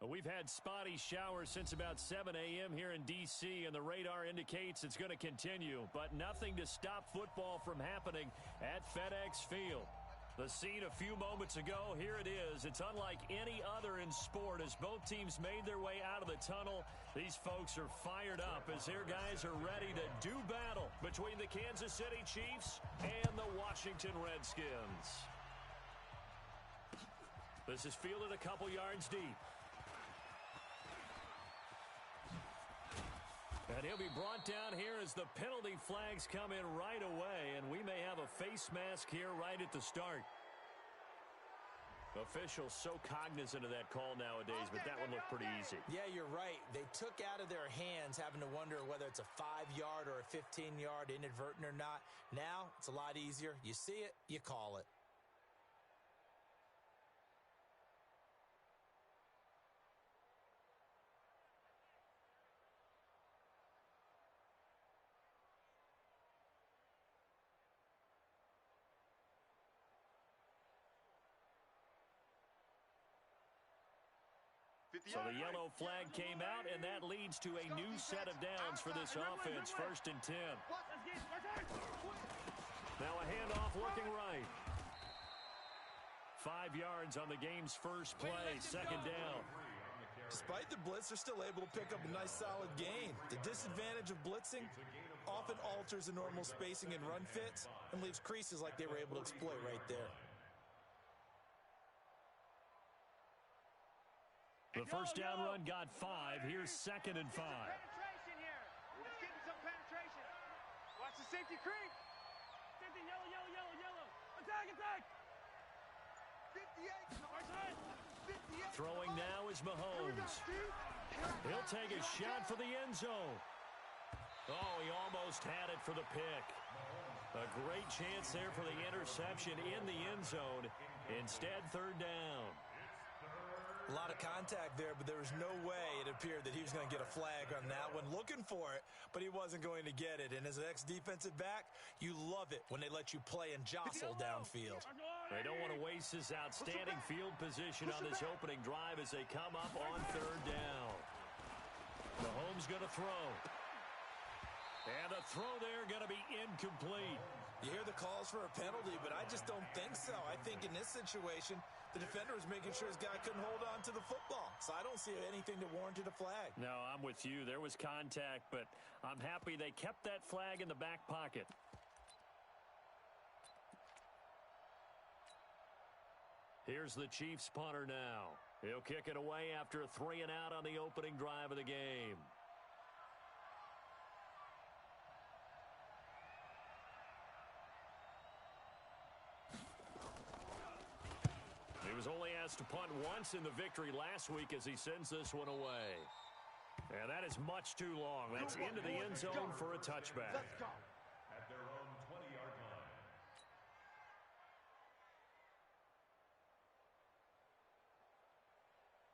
We've had spotty showers since about 7 a.m. here in D.C., and the radar indicates it's going to continue, but nothing to stop football from happening at FedEx Field. The scene a few moments ago, here it is. It's unlike any other in sport as both teams made their way out of the tunnel. These folks are fired up as their guys are ready to do battle between the Kansas City Chiefs and the Washington Redskins. This is fielded a couple yards deep. And he'll be brought down here as the penalty flags come in right away, and we may have a face mask here right at the start. Officials so cognizant of that call nowadays, but that one looked pretty easy. Yeah, you're right. They took out of their hands having to wonder whether it's a 5-yard or a 15-yard inadvertent or not. Now, it's a lot easier. You see it, you call it. So the yellow flag came out, and that leads to a new set of downs for this offense, 1st and 10. Now a handoff looking right. 5 yards on the game's first play, 2nd down. Despite the blitz, they're still able to pick up a nice solid gain. The disadvantage of blitzing often alters the normal spacing and run fits and leaves creases like they were able to exploit right there. The first down run got 5. Here's 2nd and 5. Penetration here. Let's get some penetration. Watch the safety creep. Safety, yellow. Attack. 58. Throwing now is Mahomes. He'll take a shot for the end zone. Oh, he almost had it for the pick. A great chance there for the interception in the end zone. Instead, 3rd down. A lot of contact there, but there was no way it appeared that he was going to get a flag on that one. Looking for it, but he wasn't going to get it. And as an ex-defensive back, you love it when they let you play and jostle downfield. They don't want to waste this outstanding field position on this opening drive as they come up on 3rd down. Mahomes going to throw. And a throw there going to be incomplete. You hear the calls for a penalty, but I just don't think so. I think in this situation, the defender was making sure his guy couldn't hold on to the football. So I don't see anything that warranted a flag. No, I'm with you. There was contact, but I'm happy they kept that flag in the back pocket. Here's the Chiefs punter now. He'll kick it away after a 3-and-out on the opening drive of the game. He was only asked to punt once in the victory last week as he sends this one away. And that is much too long. That's into the end zone for a touchback. Let's go. At their own 20-yard line.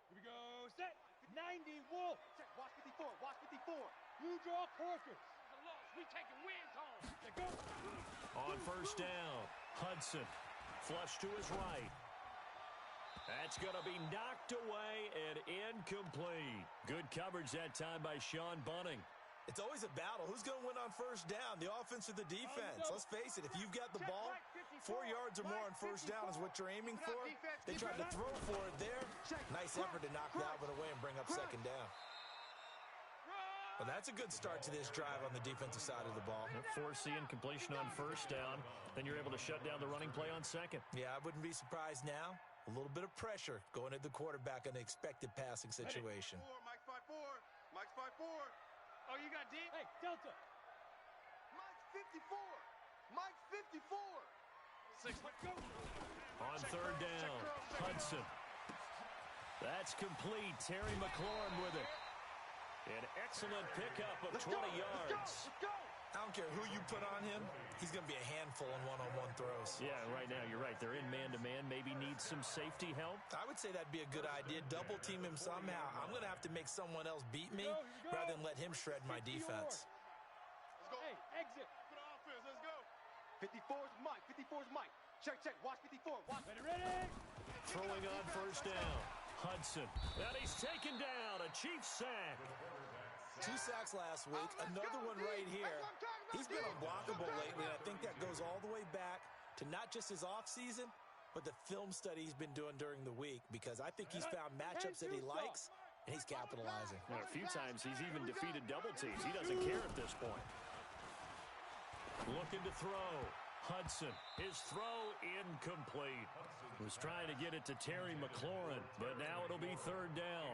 Here we go. Set. 90. Wolf. Check. Watch 54. Watch 54. You draw Corkers. We taking wins home. Let's go. On 1st down, Hudson. Flush to his right. That's going to be knocked away and incomplete. Good coverage that time by Sean Bunting. It's always a battle. Who's going to win on 1st down, the offense or the defense? Let's face it, if you've got the ball, 4 yards or more on 1st down is what you're aiming for. They tried to throw for it there. Nice effort to knock that one away and bring up 2nd down. Well, that's a good start to this drive on the defensive side of the ball. Force the incompletion on 1st down. Then you're able to shut down the running play on 2nd. Yeah, I wouldn't be surprised now. A little bit of pressure going at the quarterback in an expected passing situation. Mike's 5'4". Mike's 5'4". Oh, you got deep? Hey, Delta. Mike's 54. Mike's 54. 6. Let's go. On 3rd down, Hudson. That's complete. Terry McLaurin with it. An excellent pickup of 20 yards. Let's go. I don't care who you put on him. He's going to be a handful in one-on-one throws. Yeah, right now you're right. They're in man-to-man. Maybe need some safety help. I would say that'd be a good idea. Double team him somehow. I'm going to have to make someone else beat me rather than let him shred my defense. Let's go. Hey, exit. For the offense, let's go. 54 is Mike. Watch 54. Watch. Ready. Throwing on 1st down. Hudson. And he's taken down. A Chiefs sack. 2 sacks last week. Another one right here. He's been unblockable lately, and I think that goes all the way back to not just his offseason, but the film study he's been doing during the week, because I think he's found matchups that he likes, and he's capitalizing. And a few times he's even defeated double teams. He doesn't care at this point. Looking to throw. Hudson. His throw incomplete. Was trying to get it to Terry McLaurin, but now it'll be 3rd down.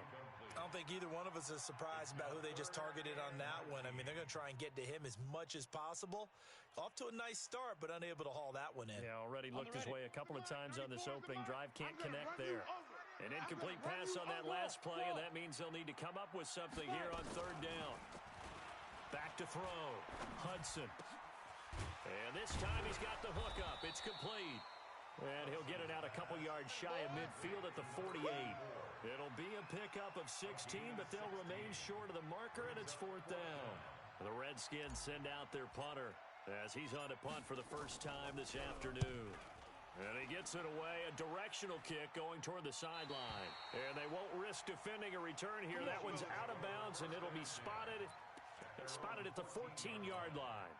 I don't think either one of us is surprised about who they just targeted on that one. I mean, they're going to try and get to him as much as possible. Off to a nice start, but unable to haul that one in. Yeah, already looked his way a couple of times on this opening drive. Can't connect there. An incomplete pass on that last play, and that means they'll need to come up with something here on 3rd down. Back to throw. Hudson. And this time he's got the hook up. It's complete. And he'll get it out a couple yards shy of midfield at the 48. It'll be a pickup of 16, but they'll remain short of the marker, and it's 4th down. The Redskins send out their punter as he's on to punt for the first time this afternoon. And he gets it away, a directional kick going toward the sideline. And they won't risk defending a return here. That one's out of bounds, and it'll be spotted at the 14-yard line.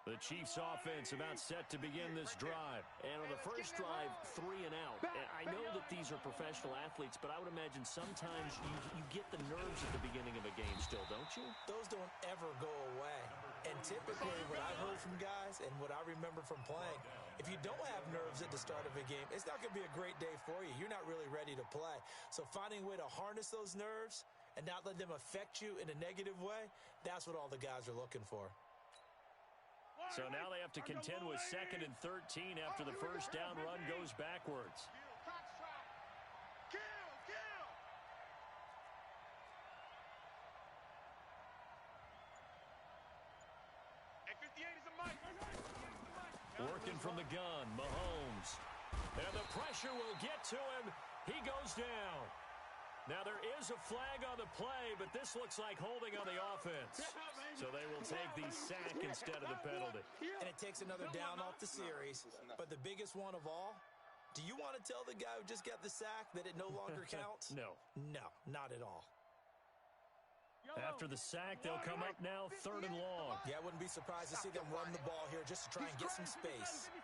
The Chiefs offense about set to begin this drive. And on the first drive, 3 and out. And I know that these are professional athletes, but I would imagine sometimes you get the nerves at the beginning of a game still, don't you? Those don't ever go away. And typically what I've heard from guys and what I remember from playing, if you don't have nerves at the start of a game, it's not going to be a great day for you. You're not really ready to play. So finding a way to harness those nerves and not let them affect you in a negative way, that's what all the guys are looking for. So now they have to contend with 2nd and 13 after the first down run goes backwards. Working from the gun, Mahomes. And the pressure will get to him. He goes down. Now there is a flag on the play, but this looks like holding on the offense. So they will take the sack instead of the penalty. And it takes another down off the series. But the biggest one of all, do you want to tell the guy who just got the sack that it no longer counts? No. No, not at all. After the sack, they'll come up now 3rd and long. Yeah, I wouldn't be surprised to see them run the ball here just to try and get some space.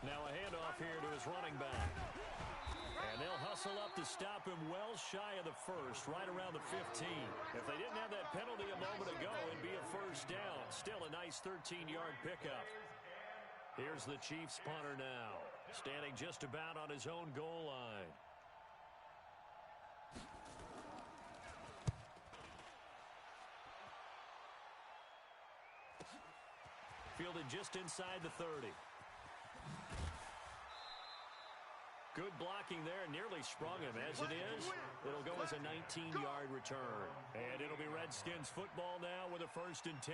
Now a handoff here to his running back. And they'll hustle up to stop him well shy of the first, right around the 15. If they didn't have that penalty a moment ago, it'd be a first down. Still a nice 13-yard pickup. Here's the Chiefs punter now, standing just about on his own goal line. Fielded just inside the 30. Good blocking there, nearly sprung him. As it is, it'll go as a 19-yard return. And it'll be Redskins football now with a 1st and 10.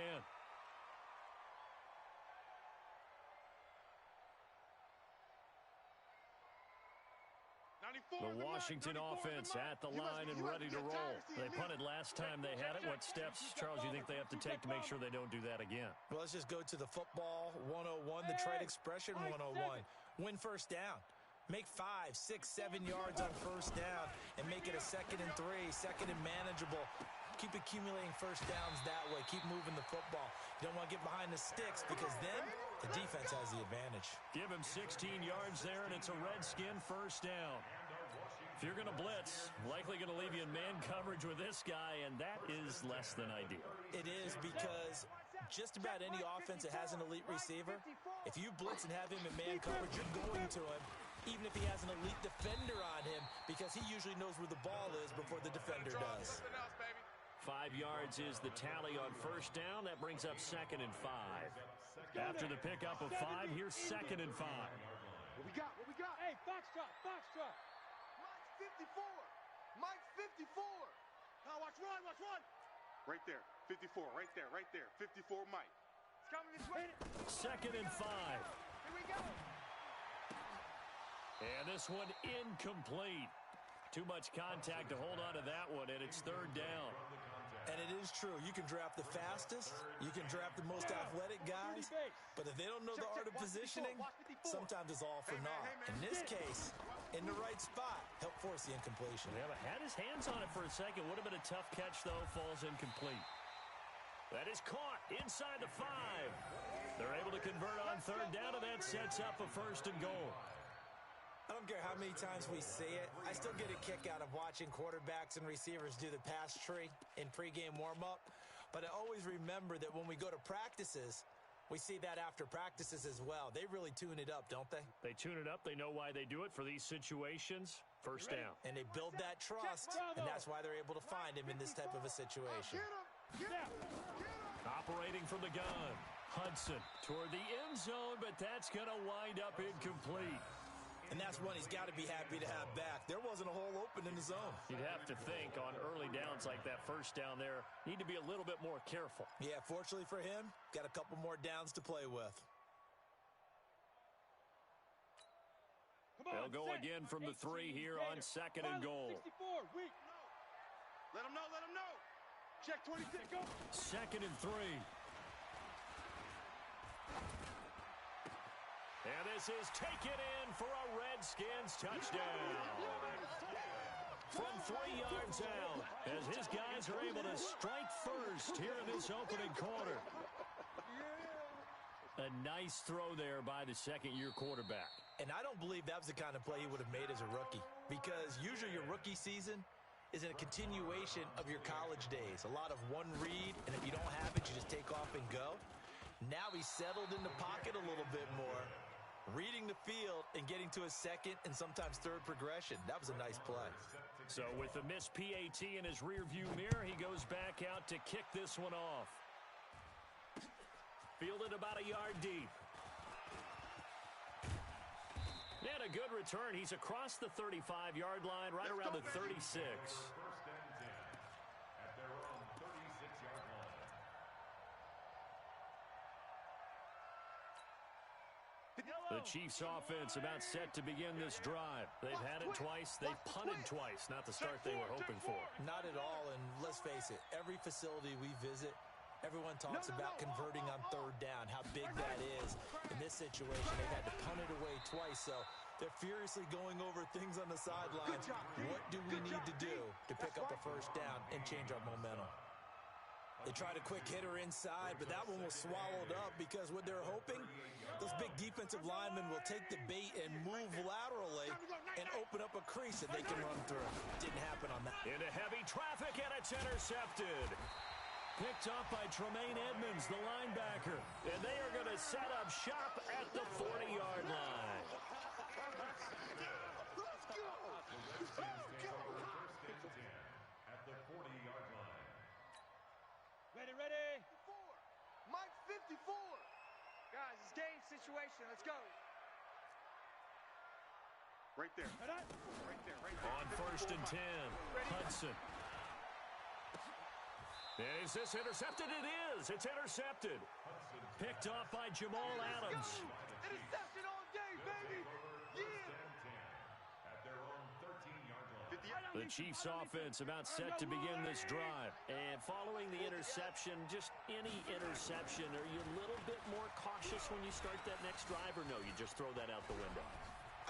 The Washington offense at the line and ready to roll. They punted last time they had it. What steps, Charles, you think they have to take to make sure they don't do that again? Well, let's just go to the football 101, the trade expression 101. Win first down. Make 5, 6, 7 yards on first down and make it a 2nd and 3, 2nd and manageable. Keep accumulating first downs that way. Keep moving the football. You don't want to get behind the sticks because then the defense has the advantage. Give him 16 yards there, and it's a Redskin first down. If you're going to blitz, likely going to leave you in man coverage with this guy, and that is less than ideal. It is because just about any offense that has an elite receiver, if you blitz and have him in man coverage, you're going to him, even if he has an elite defender on him, because he usually knows where the ball is before the defender does. 5 yards is the tally on first down. That brings up 2nd and 5. After the pickup of 5, here's 2nd and 5. What we got? What we got? Hey, Foxtrot, Foxtrot. Mike's 54. Mike's 54. Now watch run, watch run. Right there. 54. Right there. Right there. 54 Mike. It's coming this way. 2nd and 5. Here we go. And this one incomplete. Too much contact to hold on to that one, and it's 3rd down. And it is true. You can draft the fastest. You can draft the most athletic guys. But if they don't know the art of positioning, sometimes it's all for naught. In this case, in the right spot, help force the incompletion. Yeah, but had his hands on it for a second. Would have been a tough catch, though. Falls incomplete. That is caught inside the 5. They're able to convert on third down, and that sets up a 1st and goal. I don't care how many times we see it. I still get a kick out of watching quarterbacks and receivers do the pass tree in pregame warm-up. But I always remember that when we go to practices, we see that after practices as well. They really tune it up, don't they? They tune it up. They know why they do it for these situations. 1st down. And they build that trust, and that's why they're able to find him in this type of a situation. Operating from the gun. Hudson toward the end zone, but that's going to wind up incomplete. And that's one he's got to be happy to have back. There wasn't a hole open in the zone. You'd have to think on early downs like that 1st down there, need to be a little bit more careful. Yeah, fortunately for him, got a couple more downs to play with. They'll go again from the 3 here on 2nd and goal. Let him know, let him know. Check 26, go. 2nd and 3. And this is taken in for a Redskins touchdown. From 3 yards out, as his guys are able to strike first here in this opening quarter. A nice throw there by the 2nd-year quarterback. And I don't believe that was the kind of play he would have made as a rookie, because usually your rookie season is a continuation of your college days. A lot of one read, and if you don't have it, you just take off and go. Now he's settled in the pocket a little bit more, reading the field and getting to a 2nd and sometimes 3rd progression. That was a nice play. So with the missed PAT in his rearview mirror, he goes back out to kick this one off. Fielded about a yard deep. And a good return. He's across the 35-yard line, right around the 36. 1st and 10 at their own 36-yard line. The Chiefs offense about set to begin this drive. They've had it twice. They've punted twice. Not the start they were hoping for. Not at all, and let's face it, every facility we visit, everyone talks about converting on 3rd down, how big that is. In this situation, they've had to punt it away twice, so they're furiously going over things on the sidelines. What do we need to do to pick up a 1st down and change our momentum? They tried a quick hitter inside, but that one was swallowed up because what they're hoping, those big defensive linemen will take the bait and move laterally and open up a crease that they can run through. Didn't happen on that. Into heavy traffic, and it's intercepted. Picked up by Tremaine Edmonds, the linebacker. And they are going to set up shop at the 40-yard line. Let's go! At the 40-yard line. Ready. Mike 54. Guys, it's game situation. Let's go. Right there. Right there. On 1st and 10, Hudson. Is this intercepted? It is. It's intercepted. Picked off by Jamal Adams. Interception all day, baby. Yeah. At their own 13-yard line. The Chiefs offense about set to begin this drive. And following the interception, just any interception, are you a little bit more cautious when you start that next drive, or no, you just throw that out the window?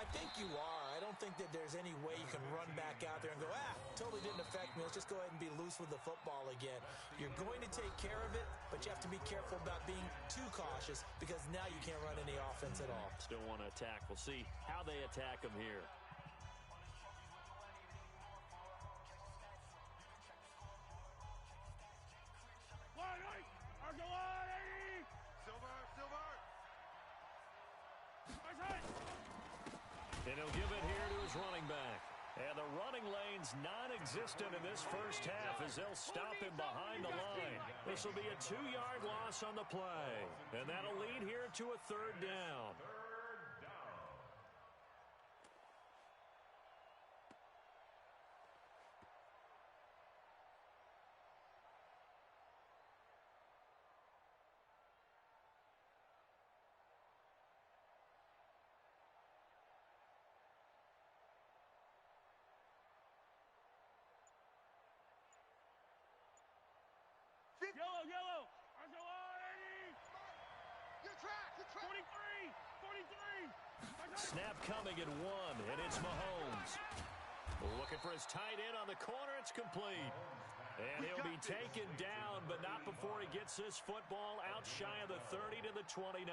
I think you are. I don't think that there's any way you can run back out there and go, totally didn't affect me. Let's just go ahead and be loose with the football again. You're going to take care of it, but you have to be careful about being too cautious because now you can't run any offense at all. Still want to attack. We'll see how they attack them here. And he'll give it here to his running back. And the running lane's non-existent in this first half as they'll stop him behind the line. This will be a 2-yard loss on the play. And that'll lead here to a 3rd down. Snap coming at 1, and it's Mahomes. Looking for his tight end on the corner. It's complete. And he'll be taken down, but not before he gets this football out shy of the 30 to the 29.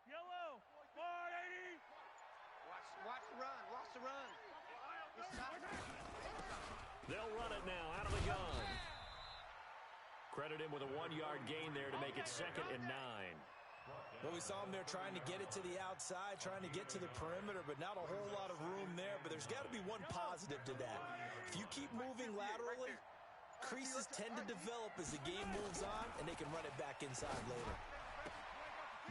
Yellow, 480. Watch the run. Watch the run. They'll run it now out of the gun. Credit him with a 1-yard gain there to make it 2nd and 9. Well, we saw him there trying to get it to the outside, trying to get to the perimeter, but not a whole lot of room there. But there's got to be one positive to that. If you keep moving laterally, creases tend to develop as the game moves on, and they can run it back inside later.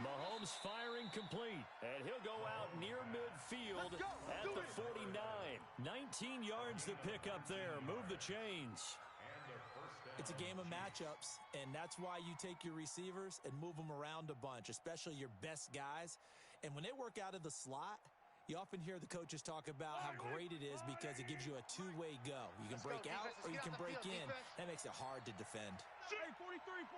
Mahomes firing complete, and he'll go out near midfield at the 49. 19 yards to pick up there. Move the chains. It's a game of matchups, and that's why you take your receivers and move them around a bunch, especially your best guys. And when they work out of the slot, you often hear the coaches talk about how great it is because it gives you a two-way go. You can break out or you can break in. That makes it hard to defend. Hey, 43, 15.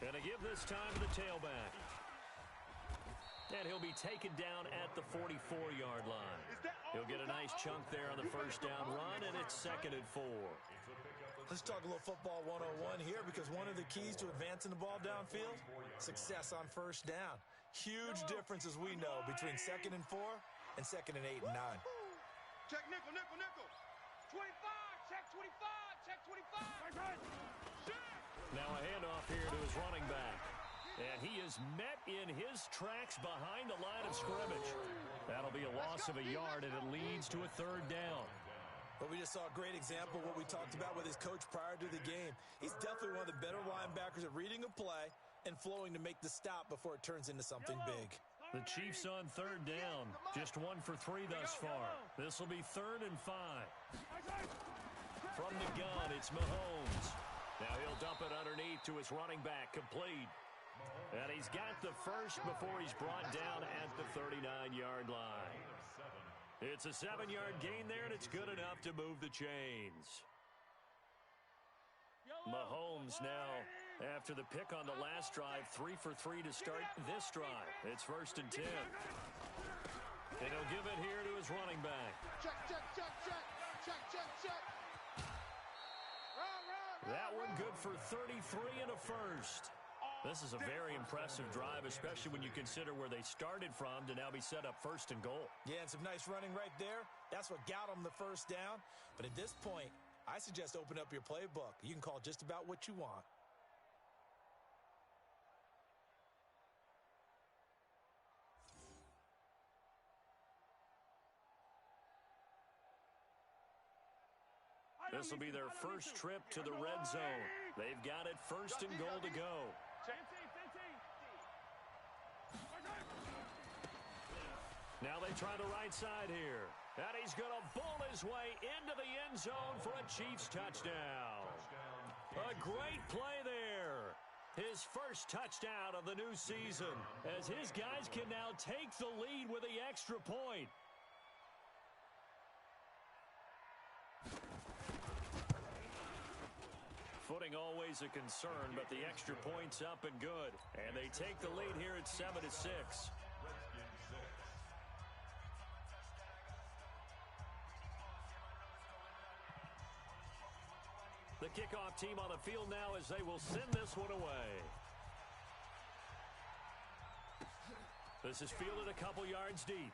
Gonna give this time to the tailback. And he'll be taken down at the 44-yard line. He'll get a nice chunk there on the first down run, and it's 2nd and 4. Let's talk a little football 101 here, because one of the keys to advancing the ball downfield, success on first down. Huge difference, as we know, between 2nd and 4 and 2nd and 8 and 9. Check nickel. 25, check 25, check 25. Now a handoff here to his running back. And he is met in his tracks behind the line of scrimmage. That'll be a loss of a yard, and it leads to a 3rd down. But we just saw a great example of what we talked about with his coach prior to the game. He's definitely one of the better linebackers at reading a play and flowing to make the stop before it turns into something big. The Chiefs on 3rd down. Just 1 for 3 thus far. This will be 3rd and 5. From the gun, it's Mahomes. Now he'll dump it underneath to his running back, complete. And he's got the first before he's brought down at the 39-yard line. It's a 7-yard gain there, and it's good enough to move the chains. Mahomes now, after the pick on the last drive, 3 for 3 to start this drive. It's 1st and 10. And he'll give it here to his running back. Check. That one good for 33 and a first. This is a very impressive drive, especially when you consider where they started from to now be set up 1st and goal. Yeah, and some nice running right there. That's what got them the first down. But at this point, I suggest open up your playbook. You can call just about what you want. This will be their first trip to the red zone. They've got it 1st and goal to go. Now they try the right side here. And he's going to bull his way into the end zone for a Chiefs touchdown. A great play there. His first touchdown of the new season, as his guys can now take the lead with the extra point. Footing always a concern, but the extra point's up and good. And they take the lead here at 7-6. The kickoff team on the field now as they will send this one away. This is fielded a couple yards deep.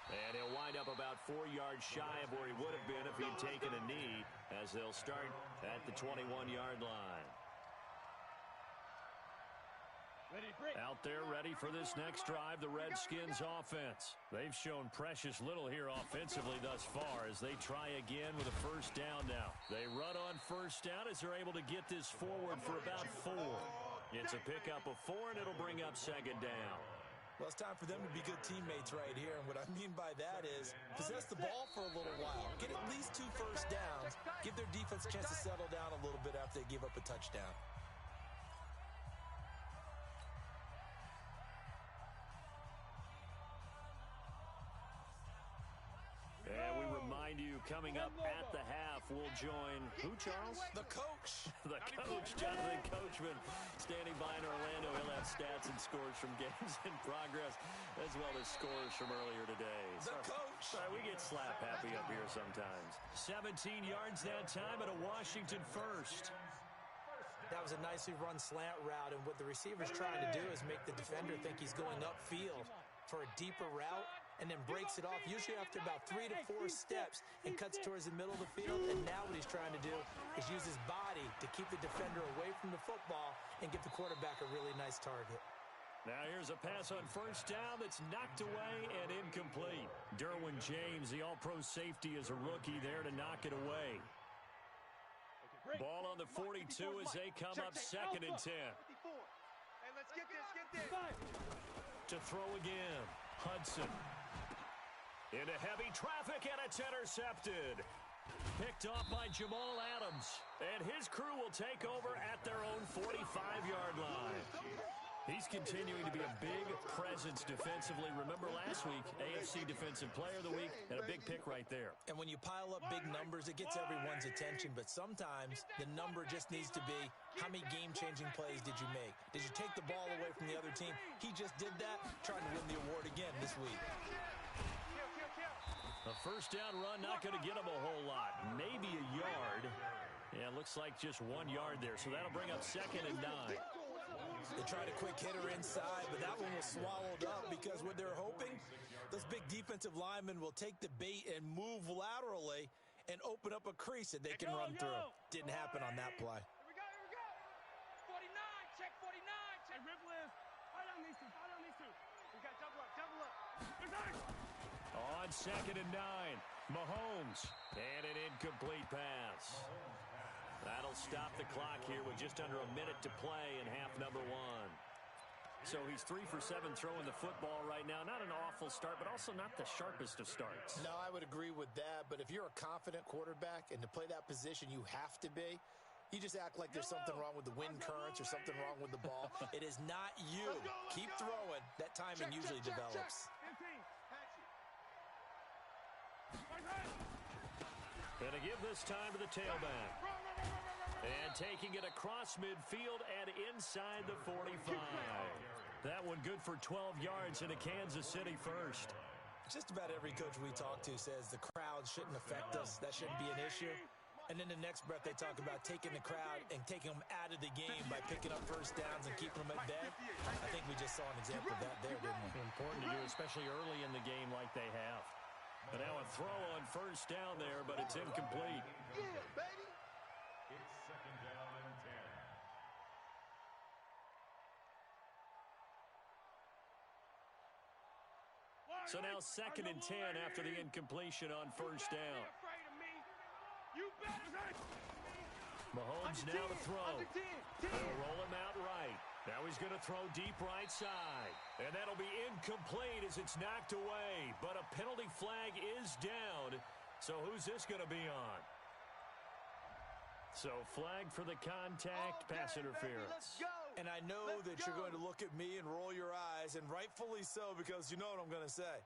And he'll wind up about 4 yards shy of where he would have been if he'd taken a knee, as they'll start at the 21-yard line. Out there ready for this next drive, the Redskins offense. They've shown precious little here offensively thus far as they try again with a first down now. They run on first down as they're able to get this forward for about 4. It's a pickup of 4, and it'll bring up 2nd down. Well, it's time for them to be good teammates right here. And what I mean by that is possess the ball for a little while. Get at least 2 first downs. Give their defense a chance to settle down a little bit after they give up a touchdown. coming up at the half. We'll join who, Charles? The coach. The coach, Jonathan Coachman, standing by in Orlando. He'll have stats and scores from games in progress, as well as scores from earlier today. The coach. Sorry, we get slap happy up here sometimes. 17 yards that time at a Washington first. That was a nicely run slant route, and what the receiver's trying to do is make the defender think he's going upfield for a deeper route, and then breaks it off, usually after about 3 to 4 steps, and cuts towards the middle of the field. And now what he's trying to do is use his body to keep the defender away from the football and get the quarterback a really nice target. Now here's a pass on first down that's knocked away and incomplete. Derwin James, the all-pro safety, is a rookie there to knock it away. Ball on the 42 as they come up second and 10. Hey, let's get this. To throw again, Hudson. Into heavy traffic, and it's intercepted. Picked off by Jamal Adams. And his crew will take over at their own 45-yard line. He's continuing to be a big presence defensively. Remember last week, AFC Defensive Player of the Week, and a big pick right there. And when you pile up big numbers, it gets everyone's attention. But sometimes the number just needs to be, how many game-changing plays did you make? Did you take the ball away from the other team? He just did that, trying to win the award again this week. A first down run, not going to get him a whole lot. Maybe a yard. Yeah, looks like just 1 yard there. So that'll bring up second and 9. They tried a quick hitter inside, but that one was swallowed up because what they're hoping, those big defensive linemen will take the bait and move laterally and open up a crease that they can run through. Didn't happen on that play. Here we go. 49, check 49. Check rip lift. Fight on these two. We got double up. On second and 9, Mahomes. And an incomplete pass. That'll stop the clock here with just under a minute to play in half number 1. So he's 3 for 7 throwing the football right now. Not an awful start, but also not the sharpest of starts. No, I would agree with that. But if you're a confident quarterback and to play that position you have to be, you just act like there's something wrong with the wind currents or something wrong with the ball. It is not you. Keep throwing. That timing usually develops. Gonna give this time to the tailback. And taking it across midfield and inside the 45. That one good for 12 yards in a Kansas City first. Just about every coach we talk to says the crowd shouldn't affect us. That shouldn't be an issue. And then the next breath they talk about taking the crowd and taking them out of the game by picking up first downs and keeping them at bay. I think we just saw an example of that there, didn't we? Important to do, especially early in the game like they have. But now a throw on first down there, but it's incomplete. Yeah, baby. It's second down and 10. So now second and 10 after the incompletion on first down. Mahomes now to throw. They'll roll him out right. Now he's going to throw deep right side. And that'll be incomplete as it's knocked away. But a penalty flag is down. So who's this going to be on? So flag for the contact, pass interference. And I know that you're going to look at me and roll your eyes, and rightfully so, because you know what I'm going to say.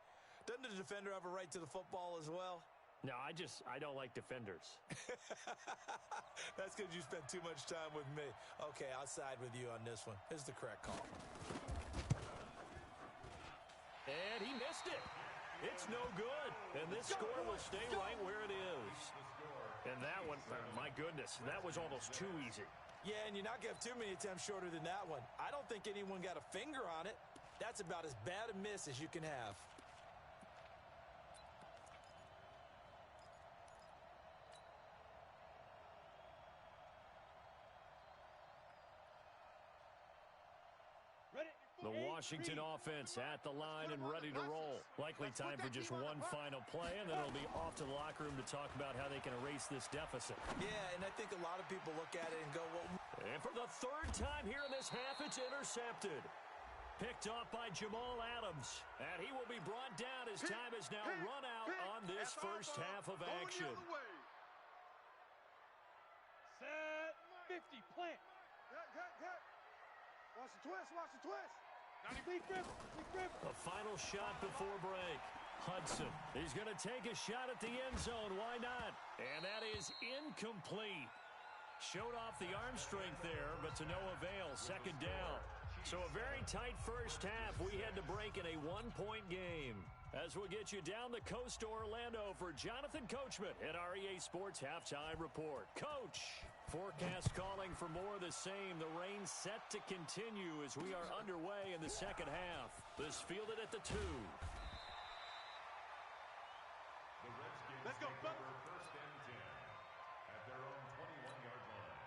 Doesn't the defender have a right to the football as well? No, I don't like defenders. That's because you spend too much time with me. Okay, I'll side with you on this one. This is the correct call. And he missed it. It's no good. And this score will stay right where it is. And that one, my goodness, that was almost too easy. Yeah, and you're not going to have too many attempts shorter than that one. I don't think anyone got a finger on it. That's about as bad a miss as you can have. The Washington offense at the line and ready to roll. Likely time for just one final play, and then it'll be off to the locker room to talk about how they can erase this deficit. Yeah, and I think a lot of people look at it and go, well... And for the third time here in this half, it's intercepted. Picked off by Jamal Adams. And he will be brought down as time has now run out on this first half of action. Set 50, plant. Watch the twist. Deep grip. A final shot before break. Hudson, he's going to take a shot at the end zone. Why not? And that is incomplete. Showed off the arm strength there, but to no avail. Second down. So a very tight first half. We had to break in a one-point game. As we'll get you down the coast to Orlando for Jonathan Coachman at our EA Sports Halftime Report. Coach, forecast calling for more of the same. The rain set to continue as we are underway in the second half. This fielded at the 2. Let's go, Buck. First and 10 at their own 21-yard line.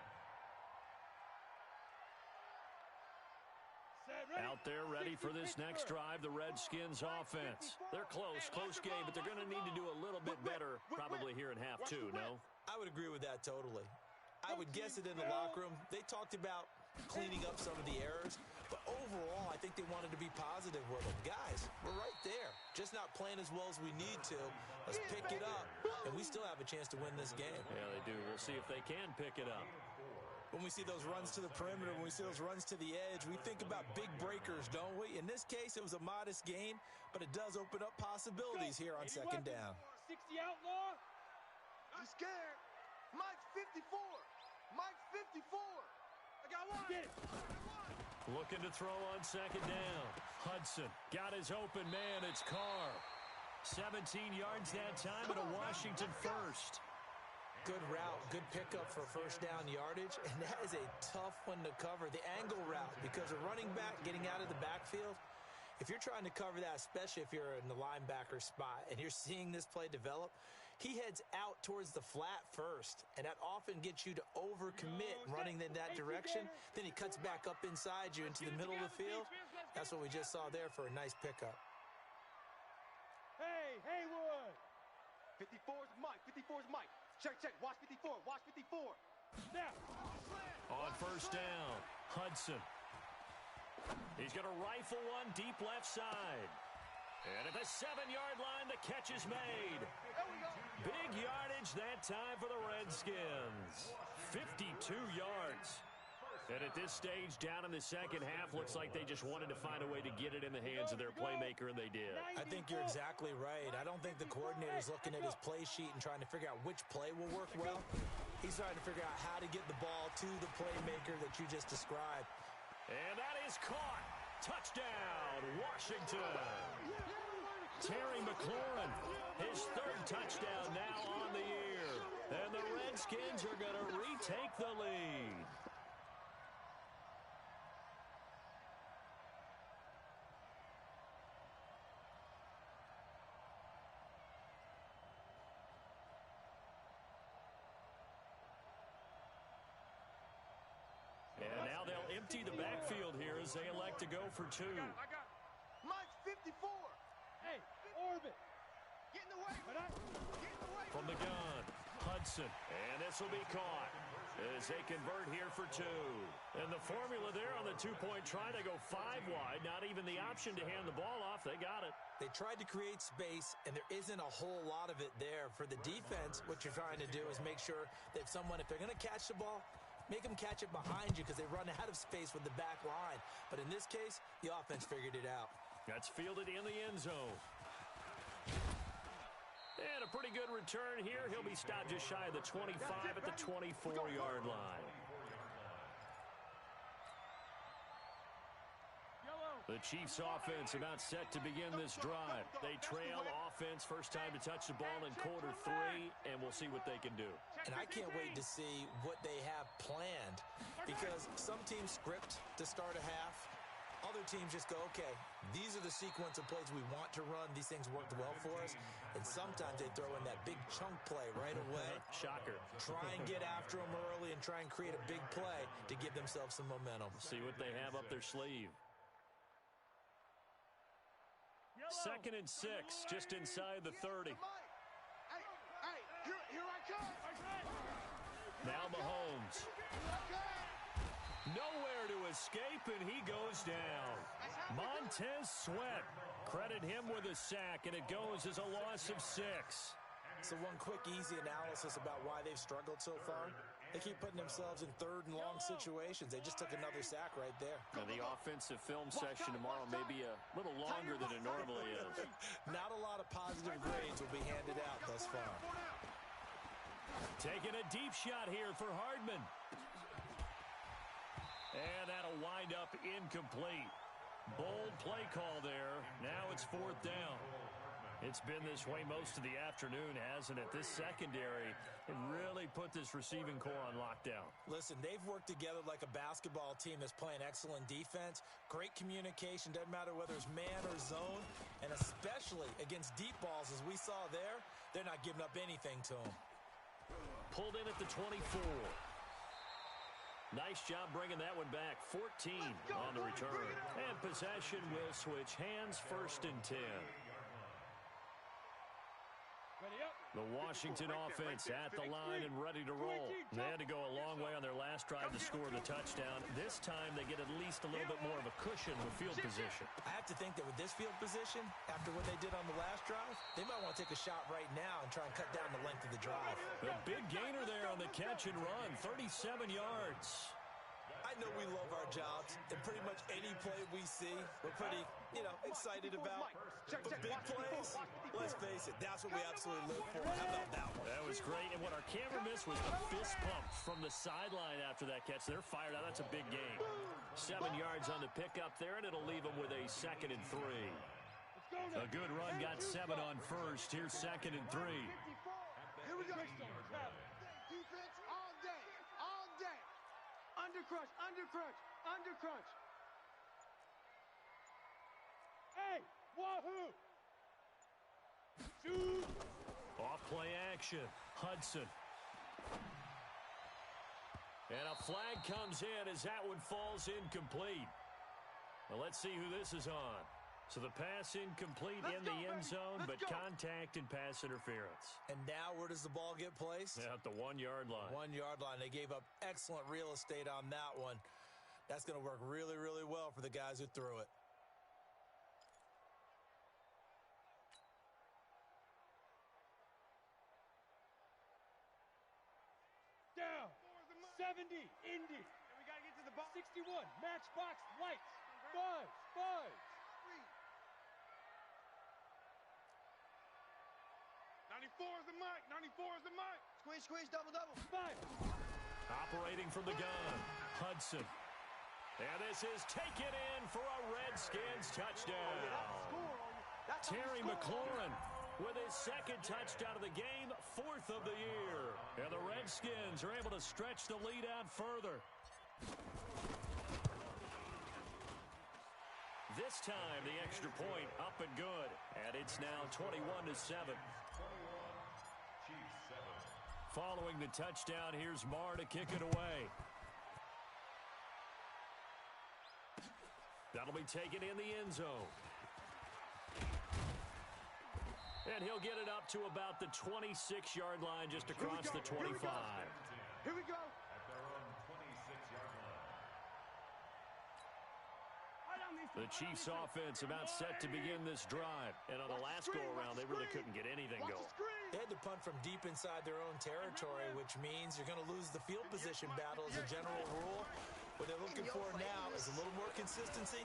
Out there ready for this next drive, the Redskins offense. They're close game, but they're going to need to do a little bit better probably here in half 2, no? I would agree with that totally. I would guess it in the locker room. They talked about cleaning up some of the errors, but overall, I think they wanted to be positive with them. Guys, we're right there. Just not playing as well as we need to. Let's pick it up, and we still have a chance to win this game. Yeah, they do. We'll see if they can pick it up. When we see those runs to the perimeter, when we see those runs to the edge, we think about big breakers, don't we? In this case, it was a modest gain, but it does open up possibilities here on second down. 60 outlaw. I'm scared. Mike's 54. Mike's 54. I got one. Get it. Looking to throw on second down. Hudson got his open man. It's Carr. 17 yards that time and a Washington first. Good route, good pickup for first down yardage, and that is a tough one to cover, the angle route, because a running back getting out of the backfield, if you're trying to cover that, especially if you're in the linebacker spot and you're seeing this play develop, he heads out towards the flat first, and that often gets you to overcommit running in that direction. Then he cuts back up inside you into the middle of the field. That's what we just saw there for a nice pickup. Hey, Haywood. 54's Mike. 54's Mike. Check. Watch 54. Watch 54. Now. On first down, Hudson. He's going to rifle one deep left side. And at the 7-yard line, the catch is made. Big yardage that time for the Redskins. 52 yards. And at this stage, down in the second half, looks like they just wanted to find a way to get it in the hands of their playmaker, and they did. I think you're exactly right. I don't think the coordinator's looking at his play sheet and trying to figure out which play will work well. He's trying to figure out how to get the ball to the playmaker that you just described. And that is caught. Touchdown, Washington. Terry McLaurin, his third touchdown now on the year. And the Redskins are going to retake the lead. And now they'll empty the backfield here as they elect to go for 2. I got it. Mike's 54. Hey, Orbit. Get in the way. Get in the way. From the gun, Hudson. And this will be caught as they convert here for 2. And the formula there on the two-point try, they go 5 wide. Not even the option to hand the ball off. They got it. They tried to create space, and there isn't a whole lot of it there. For the defense, what you're trying to do is make sure that if they're going to catch the ball, make them catch it behind you because they run out of space with the back line. But in this case, the offense figured it out. That's fielded in the end zone. And a pretty good return here. He'll be stopped just shy of the 25 at the 24-yard line. The Chiefs offense about set to begin this drive. They trail offense, first time to touch the ball in quarter 3, and we'll see what they can do. And I can't wait to see what they have planned, because some teams script to start a half. Other teams just go, okay, these are the sequence of plays we want to run. These things worked well for us. And sometimes they throw in that big chunk play right away. Shocker. Try and get after them early and try and create a big play to give themselves some momentum. See what they have up their sleeve. 2nd and 6, just inside the 30. Hey, here I come. Now Mahomes. Nowhere to escape, and he goes down. Montez Sweat. Credit him with a sack, and it goes as a loss of 6. So one quick, easy analysis about why they've struggled so far. They keep putting themselves in third and long situations. They just took another sack right there. Now, the offensive film session tomorrow may be a little longer than it normally is. Not a lot of positive grades will be handed out thus far. Taking a deep shot here for Hardman. And that'll wind up incomplete. Bold play call there. Now it's fourth down. It's been this way most of the afternoon, hasn't it? This secondary really put this receiving core on lockdown. Listen, they've worked together like a basketball team that's playing excellent defense. Great communication, doesn't matter whether it's man or zone. And especially against deep balls, as we saw there, they're not giving up anything to them. Pulled in at the 24. Nice job bringing that one back. 14 on the return. And possession will switch hands, first and 10. The Washington offense at the line and ready to roll. They had to go a long way on their last drive to score the touchdown. This time they get at least a little bit more of a cushion with field position. I have to think that with this field position, after what they did on the last drive, they might want to take a shot right now and try and cut down the length of the drive. A big gainer there on the catch and run, 37 yards. I know we love our jobs, and pretty much any play we see, we're pretty, excited about. But big plays, let's face it, that's what we absolutely live for. How about that one? That was great, and what our camera missed was the fist pump from the sideline after that catch. They're fired out. That's a big game. 7 yards on the pickup there, and it'll leave them with a 2nd and 3. A good run, got 7 on first. Here's 2nd and 3. Here we go. Defense all day. All day. Undercrush, undercrush, undercrush. Hey, wahoo! Shoot! Off play action. Hudson. And a flag comes in as that one falls incomplete. Well, let's see who this is on. So the pass incomplete in the end zone, but contact and pass interference. And now where does the ball get placed? At the 1 yard line. 1 yard line. They gave up excellent real estate on that one. That's going to work really, really well for the guys who threw it. Down. 70, Indy. And we got to get to the ball. 61, matchbox lights. Buzz, buzz. 94 is the mic. 94 is the mic. Squeeze, squeeze, double, double. 5. Operating from the gun, Hudson. And this is taken in for a Redskins touchdown. Terry McLaurin with his 2nd touchdown of the game, 4th of the year. And the Redskins are able to stretch the lead out further. This time, the extra point up and good. And it's now 21-7. Following the touchdown, here's Marr to kick it away. That'll be taken in the end zone. And he'll get it up to about the 26-yard line just across the 25. Here we go. The Chiefs offense about set to begin this drive. And on the last go-around, they really couldn't get anything going. They had to punt from deep inside their own territory, which means you're going to lose the field position battle as a general rule. What they're looking for now is a little more consistency,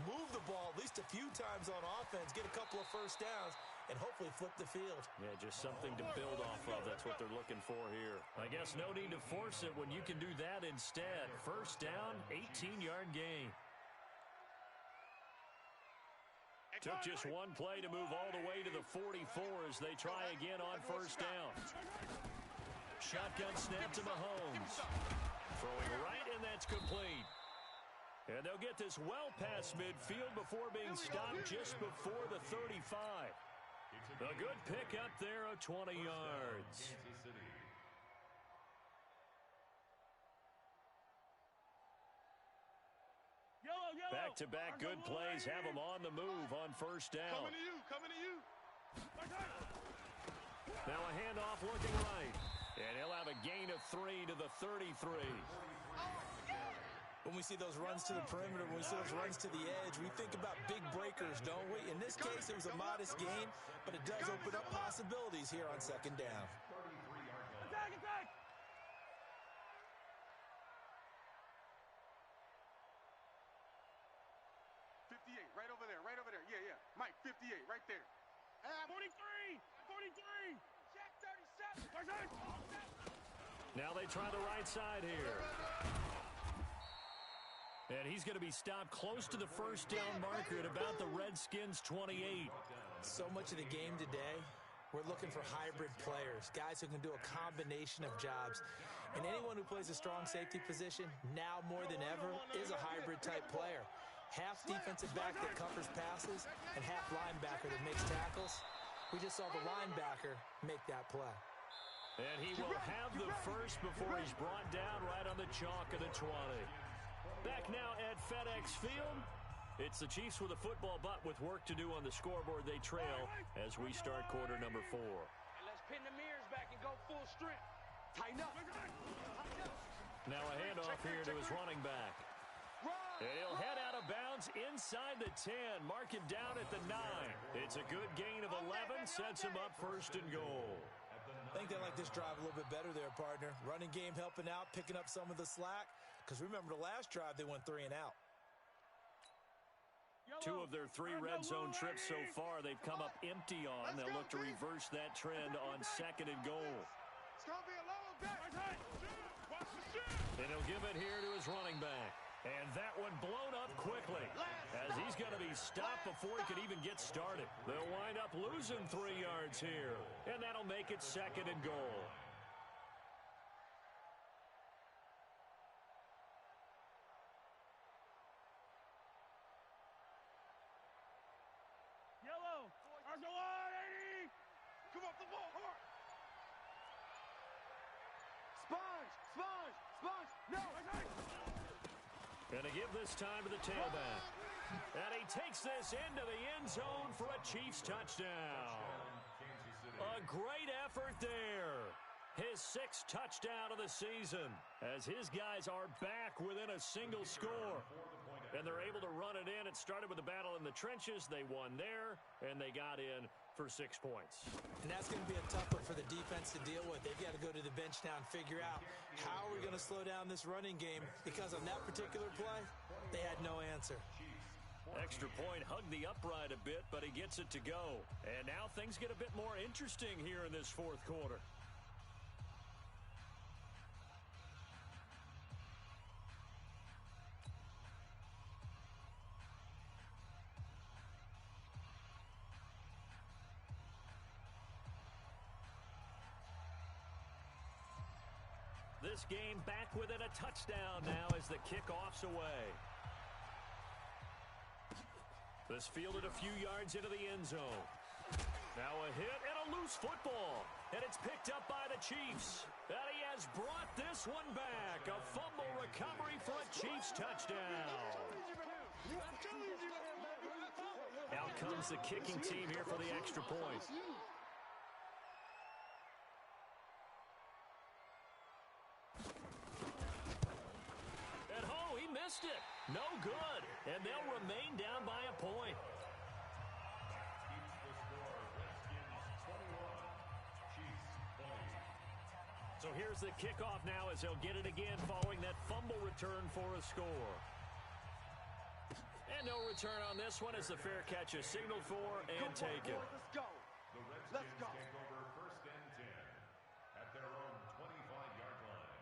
move the ball at least a few times on offense, get a couple of first downs, and hopefully flip the field. Yeah, just something to build off of. That's what they're looking for here. I guess no need to force it when you can do that instead. First down, 18-yard gain. Took just one play to move all the way to the 44 as they try again on first down. Shotgun snap to Mahomes. Throwing right, and that's complete. And they'll get this well past midfield before being stopped just before the 35. A good pick up there of 20 yards. Back-to-back good plays have them on the move on first down. Coming to you, coming to you. Now a handoff looking right. And he'll have a gain of 3 to the 33. When we see those runs to the perimeter, when we see those runs to the edge, we think about big breakers, don't we? In this case, it was a modest gain, but it does open up possibilities here on second down. Attack, attack! Mike, 58, right there. 43! 43! Check 37! Now they try the right side here. And he's going to be stopped close to the first down marker at about the Redskins' 28. So much of the game today, we're looking for hybrid players, guys who can do a combination of jobs. And anyone who plays a strong safety position, now more than ever, is a hybrid-type player. Half defensive back that covers passes and half linebacker that makes tackles. We just saw the linebacker make that play. And he will have the first before he's brought down right on the chalk of the 20. Back now at FedEx Field. It's the Chiefs with a football, but with work to do on the scoreboard, they trail as we start quarter number 4. And let's pin the mirrors back and go full strength. Tighten up. Now a handoff here to his running back. And he'll head out of bounds inside the 10. Mark him down at the 9. It's a good gain of 11. Sets him up first and goal. I think they like this drive a little bit better there, partner. Running game helping out, picking up some of the slack. Because remember, the last drive, they went 3 and out. 2 of their 3 red zone trips so far, they've come up empty on. They'll look to reverse that trend on second and goal. It's going to be a long day. And he'll give it here to his running back. And that one blown up quickly as he's going to be stopped before he could even get started. They'll wind up losing 3 yards here. And that'll make it second and goal. Yellow. Argyle 80. Come off the ball, hard. Sponge, sponge, sponge. No. Going to give this time to the tailback. And he takes this into the end zone for a Chiefs touchdown. A great effort there. His 6th touchdown of the season as his guys are back within a single score. And they're able to run it in. It started with a battle in the trenches. They won there, and they got in for 6 points. And that's going to be a tough one for the defense to deal with. They've got to go to the bench now and figure out how are we going to slow down this running game, because on that particular play, they had no answer. Extra point hugged the upright a bit, but he gets it to go. And now things get a bit more interesting here in this 4th quarter. This game back within a touchdown now as the kickoff's away. This fielded a few yards into the end zone. Now a hit and a loose football. And it's picked up by the Chiefs. And he has brought this one back. A fumble recovery for a Chiefs touchdown. Out comes the kicking team here for the extra point. Missed it. No good. And they'll remain down by a point. So here's the kickoff now as they'll get it again following that fumble return for a score. And no return on this one as the fair catch is signaled for and taken. Let's go. Let's go. Take over 1st and 10 at their own 25-yard line.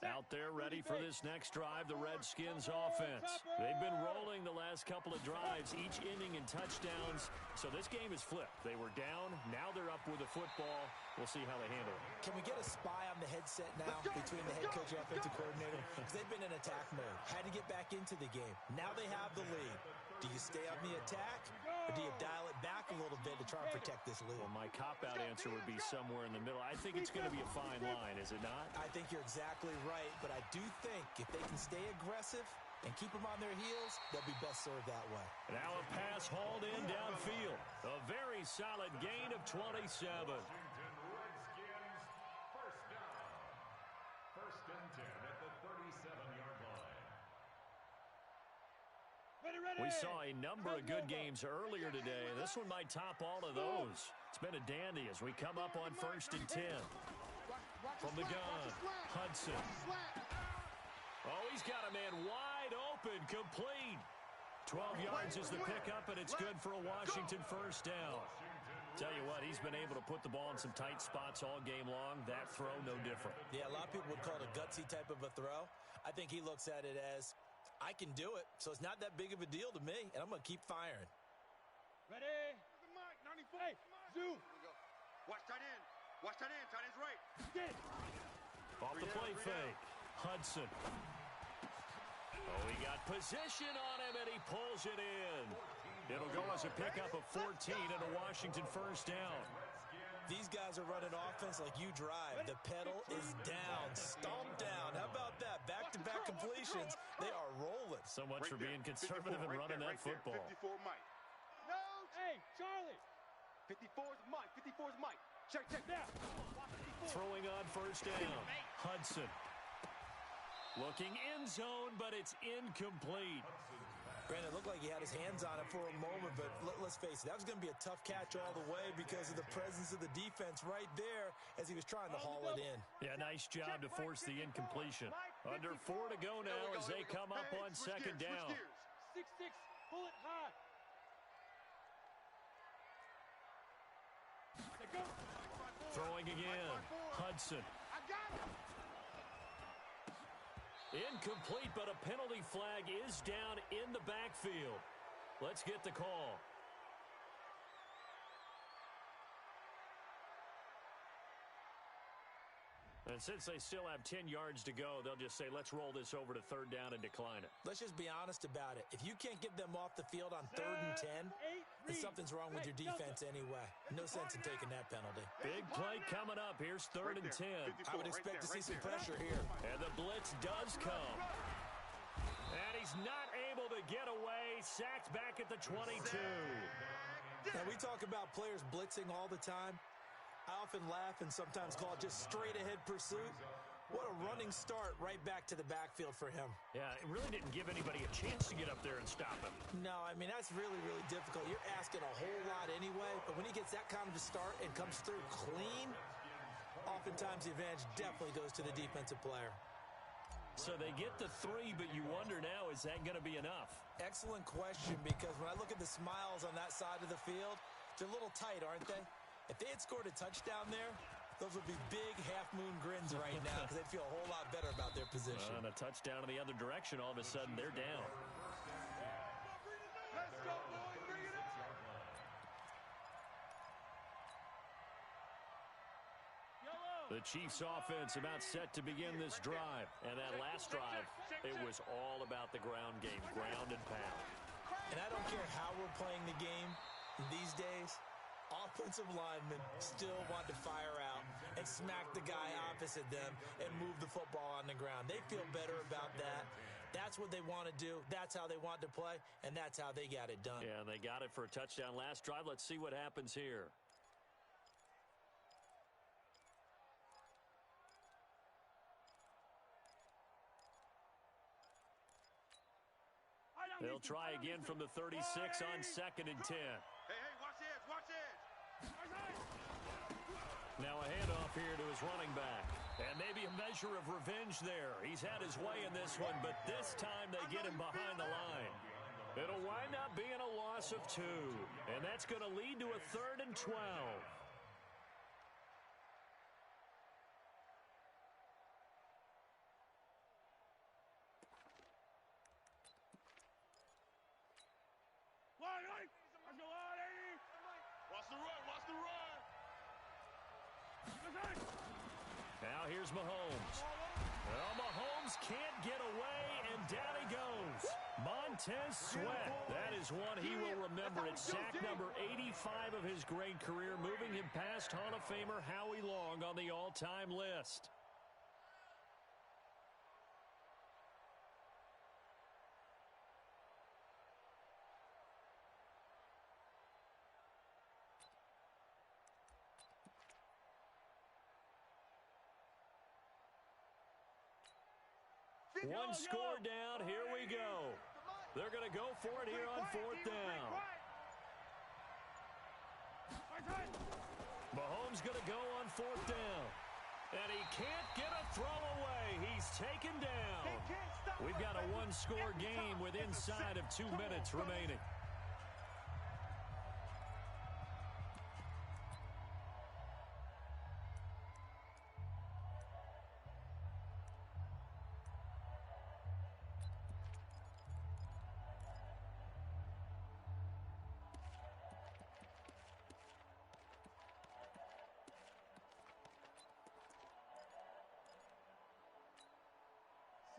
Out there ready for this next drive, the Redskins offense. They've been rolling the last couple of drives, each ending in touchdowns. So this game is flipped. They were down. Now they're up with the football. We'll see how they handle it. Can we get a spy on the headset now between the head coach and offensive coordinator? Because they've been in attack mode. Had to get back into the game. Now they have the lead. Do you stay on the attack, or do you dial it back a little bit to try and protect this lead? Well, my cop-out answer would be somewhere in the middle. I think it's going to be a fine line, is it not? I think you're exactly right, but I do think if they can stay aggressive and keep them on their heels, they'll be best served that way. Now a pass hauled in downfield. A very solid gain of 27. Redskins, 1st down. 1st and 10 at the 37-yard line. We saw a number of good games earlier today. This one might top all of those. It's been a dandy as we come up on 1st and 10. From the gun, Hudson. Oh, he's got a man wide open, complete. 12 yards is the pickup, and it's good for a Washington first down. Tell you what, he's been able to put the ball in some tight spots all game long. That throw, no different. Yeah, a lot of people would call it a gutsy type of a throw. I think he looks at it as, I can do it, so it's not that big of a deal to me, and I'm going to keep firing. Ready? Hey, Zoo. Watch tight end. Watch tight end. Tight end's right. Get it. Off the play fake, Hudson. Oh, he got position on him, and he pulls it in. It'll go as a pickup of 14 and a Washington first down. These guys are running offense like you drive. The pedal is down, stomped down. How about that? Back-to-back completions. They are rolling. So much for being conservative and running that football. 54 Mike. No. Hey, Charlie. 54 is Mike. 54 is Mike. Check now. Throwing on first down, Hudson. Looking in zone, but it's incomplete. Granted, it looked like he had his hands on it for a moment, but let's face it, that was going to be a tough catch all the way because of the presence of the defense right there as he was trying to haul it in. Yeah, nice job to force the incompletion. Under 4 to go now as they come up on second down. 6-6, pull it high. Go. Throwing again, Hudson. I got him. Incomplete, but a penalty flag is down in the backfield. Let's get the call. And since they still have 10 yards to go, they'll just say, let's roll this over to third down and decline it. Let's just be honest about it. If you can't get them off the field on 3rd and 10, then something's wrong with your defense anyway. No sense in taking that penalty. Big play coming up. Here's 3rd and 10. I would expect to see some pressure here. And the blitz does come. And he's not able to get away. Sacked back at the 22. Now, we talk about players blitzing all the time. I often laugh and sometimes call it just straight-ahead pursuit. What a running start right back to the backfield for him. Yeah, it really didn't give anybody a chance to get up there and stop him. No, I mean, that's really, really difficult. You're asking a whole lot anyway, but when he gets that kind of a start and comes through clean, oftentimes the advantage definitely goes to the defensive player. So they get the 3, but you wonder now, is that going to be enough? Excellent question, because when I look at the smiles on that side of the field, they're a little tight, aren't they? If they had scored a touchdown there, those would be big half-moon grins right now because they'd feel a whole lot better about their position. And a touchdown in the other direction, all of a sudden they're down. Let's go, boys. Bring it up. The Chiefs offense about set to begin this drive. And that last drive, it was all about the ground game, ground and pound. And I don't care how we're playing the game these days, offensive linemen still want to fire out and smack the guy opposite them and move the football on the ground. They feel better about that. That's what they want to do. That's how they want to play, and that's how they got it done. Yeah, and they got it for a touchdown last drive. Let's see what happens here. They'll try again from the 36 on 2nd and 10. Hey, watch edge, watch edge. Now a handoff here to his running back. And maybe a measure of revenge there. He's had his way in this one, but this time they get him behind the line. It'll wind up being a loss of 2. And that's going to lead to a 3rd and 12. Watch the run, watch the run. Now here's Mahomes. Well, Mahomes can't get away, and down he goes. Montez Sweat. That is one he will remember. It's sack number 85 of his great career, moving him past Hall of Famer Howie Long on the all-time list. One score down. Here we go. They're going to go for it here on 4th down. Mahomes going to go on 4th down. And he can't get a throw away. He's taken down. We've got a one-score game with inside of 2 minutes remaining.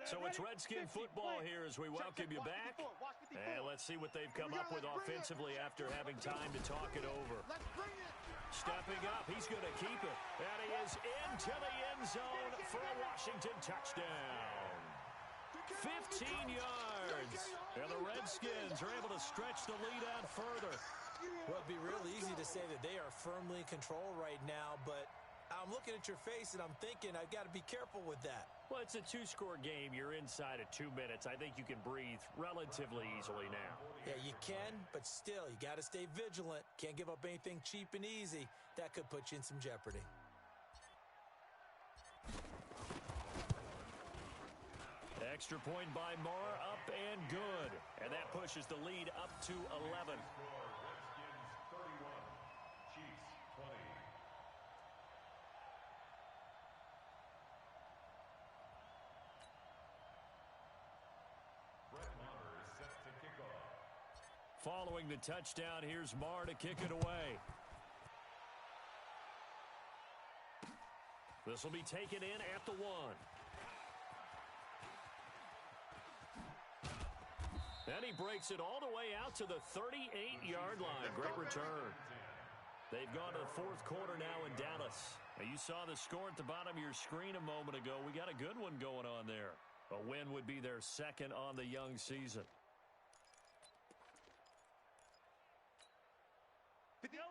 So it's Redskin football here as we welcome you back. And let's see what they've come up with offensively after having time to talk it over. Stepping up, he's going to keep it. And he is into the end zone for a Washington touchdown. 15 yards. And the Redskins are able to stretch the lead out further. Well, it'd be real easy to say that they are firmly in control right now, but I'm looking at your face and I'm thinking I've got to be careful with that. Well, it's a two-score game. You're inside of 2 minutes. I think you can breathe relatively easily now. Yeah, you can, but still, you got to stay vigilant. Can't give up anything cheap and easy. That could put you in some jeopardy. Extra point by Moore, up and good. And that pushes the lead up to 11. Following the touchdown, here's Marr to kick it away. This will be taken in at the 1. And he breaks it all the way out to the 38-yard line. Great return. They've gone to the fourth quarter now in Dallas. Now, you saw the score at the bottom of your screen a moment ago. We got a good one going on there. A win would be their second on the young season.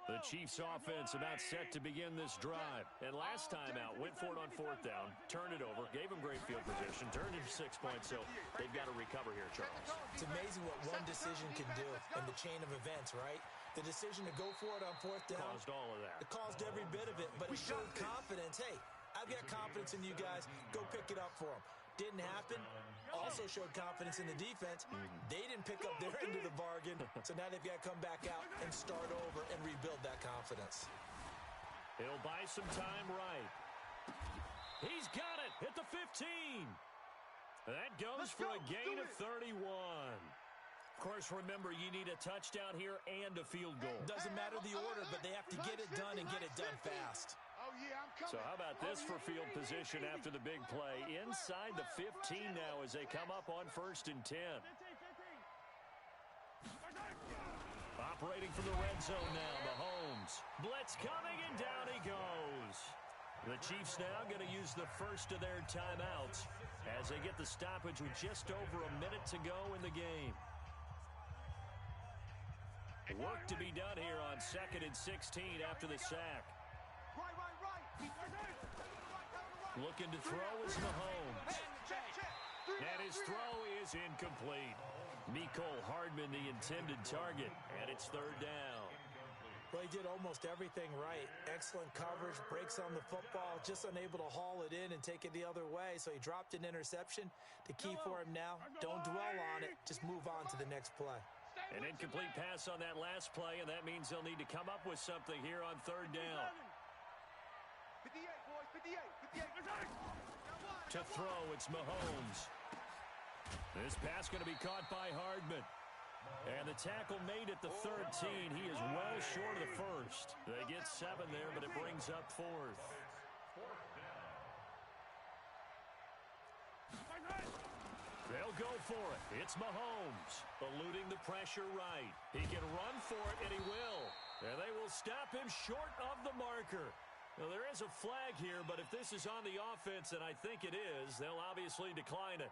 The Chiefs offense about set to begin this drive. And last time out, went for it on fourth down, turned it over, gave them great field position, turned it 6 points, so they've got to recover here, Charles. It's amazing what one decision can do in the chain of events, right? The decision to go for it on fourth down caused all of that. It caused every bit of it, but it showed confidence. Hey, I've got confidence in you guys. Go pick it up for them. Didn't happen. Also showed confidence in the defense. They didn't pick up their end of the bargain, so now they've got to come back out and start over and rebuild that confidence. He'll buy some time right. He's got it at the 15. That goes for a gain of 31. Of course, remember, you need a touchdown here and a field goal. Doesn't matter the order, but they have to get it done and get it done fast. So how about this for field position after the big play? Inside the 15 now as they come up on 1st and 10. Operating from the red zone now, Mahomes. Blitz coming, and down he goes. The Chiefs now going to use the first of their timeouts as they get the stoppage with just over a minute to go in the game. Work to be done here on 2nd and 16 after the sack. Looking to throw is Mahomes. And his throw is incomplete. Mecole Hardman, the intended target, and it's 3rd down. Well, he did almost everything right. Excellent coverage, breaks on the football, just unable to haul it in and take it the other way. So he dropped an interception. The key for him now, don't dwell on it. Just move on to the next play. An incomplete pass on that last play, and that means they'll need to come up with something here on 3rd down. 58, boys, 58. To throw, it's Mahomes. This pass going to be caught by Hardman. And the tackle made at the 13. He is well short of the first. They get 7 there, but it brings up 4th. They'll go for it. It's Mahomes, eluding the pressure right. He can run for it, and he will. And they will stop him short of the marker. Now, there is a flag here, but if this is on the offense, and I think it is, they'll obviously decline it.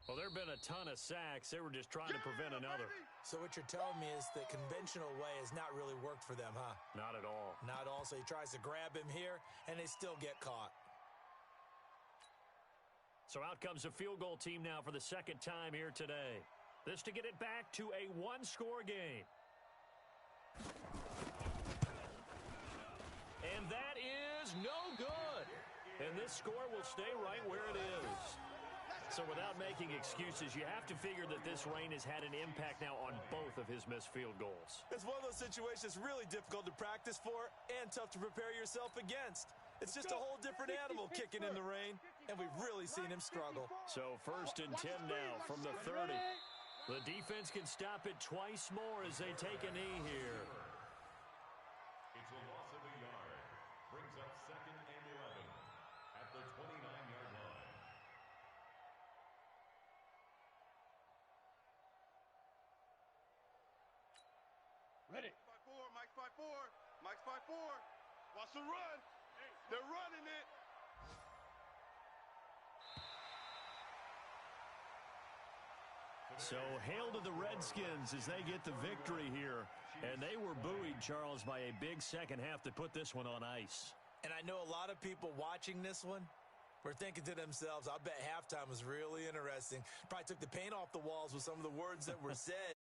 Well, there have been a ton of sacks. They were just trying to prevent another. So what you're telling me is the conventional way has not really worked for them, huh? Not at all. Not at all. So he tries to grab him here, and they still get caught. So out comes the field goal team now for the second time here today. This to get it back to a one-score game. And that is no good. And this score will stay right where it is. So without making excuses, you have to figure that this rain has had an impact now on both of his missed field goals. It's one of those situations really difficult to practice for and tough to prepare yourself against. It's just a whole different animal kicking in the rain, and we've really seen him struggle. So 1st and 10 now from the 30. The defense can stop it twice more as they take a knee here. It's a loss of a yard. Brings up 2nd and 11 at the 29-yard line. Ready. 5-4, Mike 5-4. Mike's 5-4. Watch the run. They're running it. So hail to the Redskins as they get the victory here. And they were buoyed, Charles, by a big second half that put this one on ice. And I know a lot of people watching this one were thinking to themselves, I bet halftime was really interesting. Probably took the paint off the walls with some of the words that were said.